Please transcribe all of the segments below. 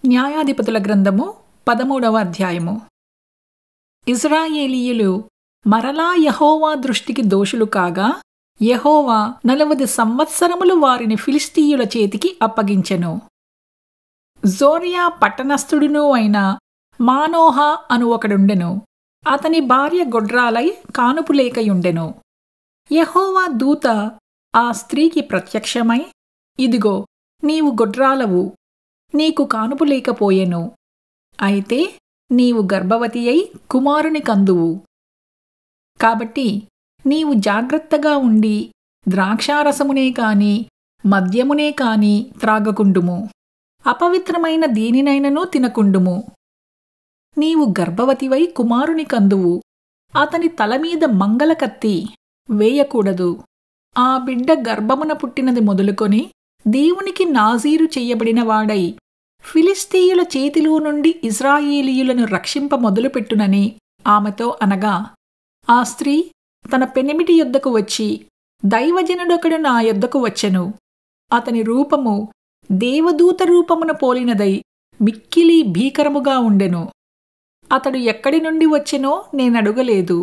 న్యాయాధిపతుల గ్రంథము 13వ అధ్యాయము. ఇశ్రాయేలీయులు మరలా యెహోవా దృష్టికి దోషులు కాగా, యెహోవా 40 సంవత్సరములు వారిని ఫిలిష్తీయుల చేతికి అప్పగించెను. జోరియా పట్టణస్థుడునూ అయిన మానోహ అను ఒకడుండెను. అతని భార్య గొడ్రాలై కానుపు లేకయుండెను. యెహోవా దూత ఆ స్త్రీకి ప్రత్యక్షమై, ఇదిగో, నీవు గొడ్రాలవు, నీకు కానుపు లేకపోయెను. అయితే నీవు గర్భవతి అయి కుమారుని కందువు. కాబట్టి నీవు జాగ్రత్తగా ఉండి ద్రాక్షారసమునే కాని మద్యమునే కాని త్రాగకుండుము, అపవిత్రమైన దేనినైనను తినకుండుము. నీవు గర్భవతివై కుమారుని కందువు. అతని తలమీద మంగళకత్తి వేయకూడదు. ఆ బిడ్డ గర్భమున పుట్టినది మొదలుకొని దేవునికి నాజీరు చెయ్యబడిన వాడై ఫిలిష్తీయుల చేతిలో నుండి ఇశ్రాయేలీయులను రక్షింప మొదలుపెట్టునని ఆమెతో అనగా, ఆ స్త్రీ తన పెనిమిటి యొద్దకు వచ్చి, దైవజనుడొకడు నా యొద్దకు వచ్చెను. అతని రూపము దేవదూత రూపమున పోలినదై మిక్కిలి భీకరముగా ఉండెను. అతడు ఎక్కడి నుండి వచ్చెనో నేనడుగలేదు.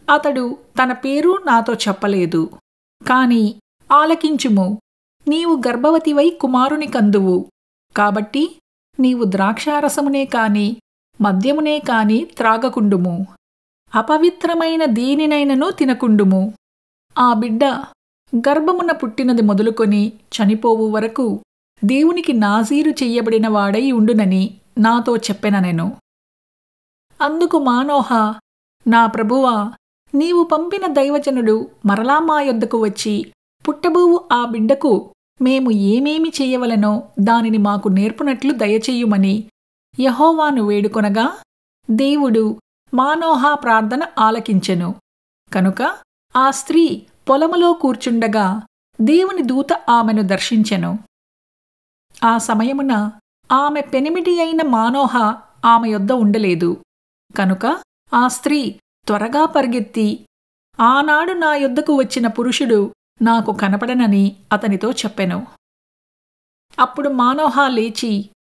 అతడు తన పేరు నాతో చెప్పలేదు. కాని ఆలకించుము, నీవు గర్భవతివై కుమారుని కందువు. కాబట్టి నీవు ద్రాక్షారసమునే కాని మద్యమునే కాని త్రాగకుండుము, అపవిత్రమైన దేనినైనను తినకుండుము. ఆ బిడ్డ గర్భమున పుట్టినది మొదలుకొని చనిపోవు వరకు దేవునికి నాజీరు చెయ్యబడిన వాడై ఉండునని నాతో చెప్పెననెను. అందుకు మానోహ, నా ప్రభువా, నీవు పంపిన దైవజనుడు మరలా మా యొద్దకు వచ్చి, పుట్టబోవు ఆ బిడ్డకు మేము ఏమేమి చెయ్యవలనో దానిని మాకు నేర్పునట్లు దయచెయ్యుమని యెహోవాను వేడుకొనగా, దేవుడు మానోహ ప్రార్థన ఆలకించెను. కనుక ఆ స్త్రీ పొలములో కూర్చుండగా దేవుని దూత ఆమెను దర్శించెను. ఆ సమయమున ఆమె పెనిమిటి అయిన మానోహ ఆమె యొద్ద ఉండలేదు. కనుక ఆ స్త్రీ త్వరగా పరిగెత్తి, ఆనాడు నా యొద్దకు వచ్చిన పురుషుడు నాకు కనపడనని అతనితో చెప్పెను. అప్పుడు మానోహ లేచి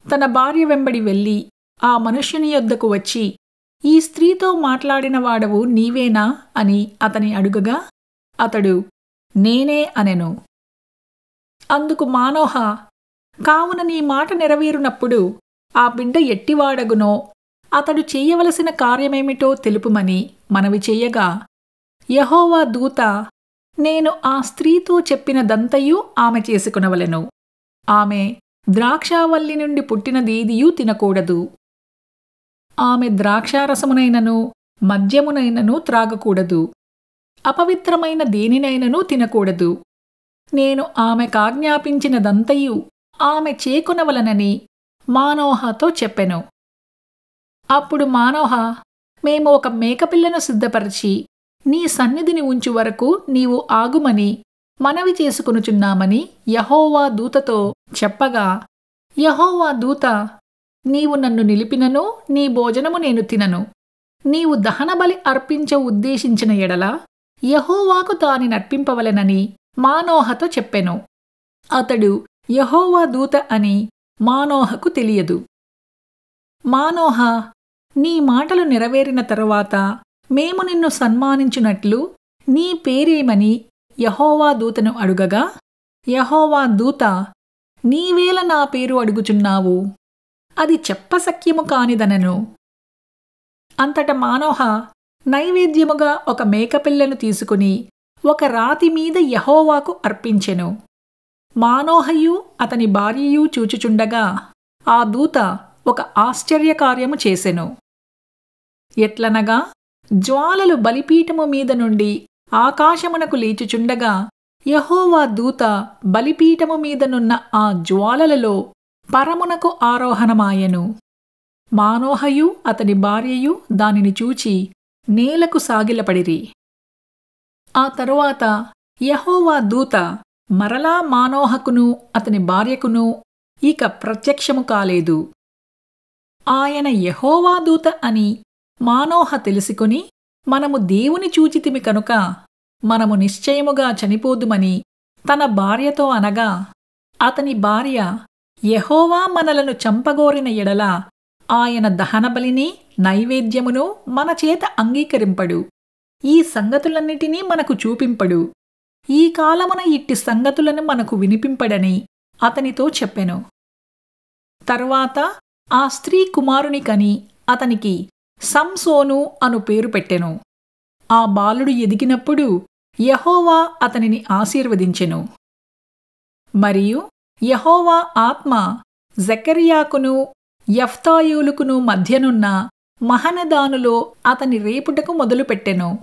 తన భార్య వెంబడి వెళ్ళి ఆ మనుష్యుని యొద్దకు వచ్చి, ఈ స్త్రీతో మాట్లాడిన వాడవు నీవేనా అని అతని అడుగగా, అతడు నేనే అనెను. అందుకు మానోహ, కావున నీ మాట నెరవేరునప్పుడు ఆ బిడ్డ ఎట్టివాడగునో అతడు చెయ్యవలసిన కార్యమేమిటో తెలుపుమని మనవి చెయ్యగా, యెహోవా దూత, నేను ఆ స్త్రీతో చెప్పినదంతయూ ఆమె చేసుకునవలెను. ఆమె ద్రాక్షావల్లి నుండి పుట్టినదేదియూ తినకూడదు. ఆమె ద్రాక్షారసమునైనను మద్యమునైనను త్రాగకూడదు, అపవిత్రమైన దేనినైనను తినకూడదు. నేను ఆమెకాజ్ఞాపించినదంతయూ ఆమె చేకొనవలనని మానోహతో చెప్పెను. అప్పుడు మానోహ, మేము ఒక మేకపిల్లను సిద్ధపరచి నీ సన్నిధిని ఉంచు వరకు నీవు ఆగుమని మనవి చేసుకొనుచున్నామని యెహోవా దూతతో చెప్పగా, యెహోవా దూత, నీవు నన్ను నిలిపినను నీ భోజనము నేను తినను. నీవు దహనబలి అర్పించ ఉద్దేశించిన ఎడల యెహోవాకు దానినర్పింపవలెనని మానోహతో చెప్పెను. అతడు యెహోవా దూత అని మానోహకు తెలియదు. మానోహ, నీ మాటలు నెరవేరిన తరువాత మేము నిన్ను సన్మానించునట్లు నీ పేరేమని యెహోవా దూతను అడుగగా, యెహోవా దూత, నీవేల నా పేరు అడుగుచున్నావు? అది చెప్పశక్యము కానిదనెను. అంతట మానోహ నైవేద్యముగా ఒక మేకపిల్లను తీసుకుని ఒక రాతి మీద యెహోవాకు అర్పించెను. మానోహయు అతని భార్యయు చూచుచుండగా ఆ దూత ఒక ఆశ్చర్యకార్యము చేసెను. ఎట్లనగా, జ్వాలలు బలిపీఠము మీద నుండి ఆకాశమునకు లేచుచుండగా యెహోవా దూత బలిపీఠము మీదనున్న ఆ జ్వాలలలో పరమునకు ఆరోహణమాయెను. మానోహయు అతని భార్యయు దానిని చూచి నేలకు సాగిలపడిరి. ఆ తరువాత యెహోవా దూత మరలా మానోహకును అతని భార్యకును ఇక ప్రత్యక్షము కాలేదు. ఆయన యెహోవా దూత అని మానోహ తెలుసుకుని, మనము దేవుని చూచితిమి కనుక మనము నిశ్చయముగా చనిపోదుమని తన భార్యతో అనగా, అతని భార్య, యెహోవా మనలను చంపగోరిన ఎడల ఆయన దహనబలిని నైవేద్యమును మన చేత అంగీకరింపడు. ఈ సంగతులన్నిటినీ మనకు చూపింపడు. ఈ కాలమున ఇట్టి సంగతులను మనకు వినిపింపడని అతనితో చెప్పెను. తరువాత ఆ స్త్రీ కుమారుని కని అతనికి సంసోను అను పేరు పెట్టెను. ఆ బాలుడు ఎదిగినప్పుడు యెహోవా అతనిని ఆశీర్వదించెను. మరియు యెహోవా ఆత్మ జెకర్యాకును యెఫ్తాయోలుకును మధ్యనున్న మహనదానులో అతని రేపుటకు మొదలుపెట్టెను.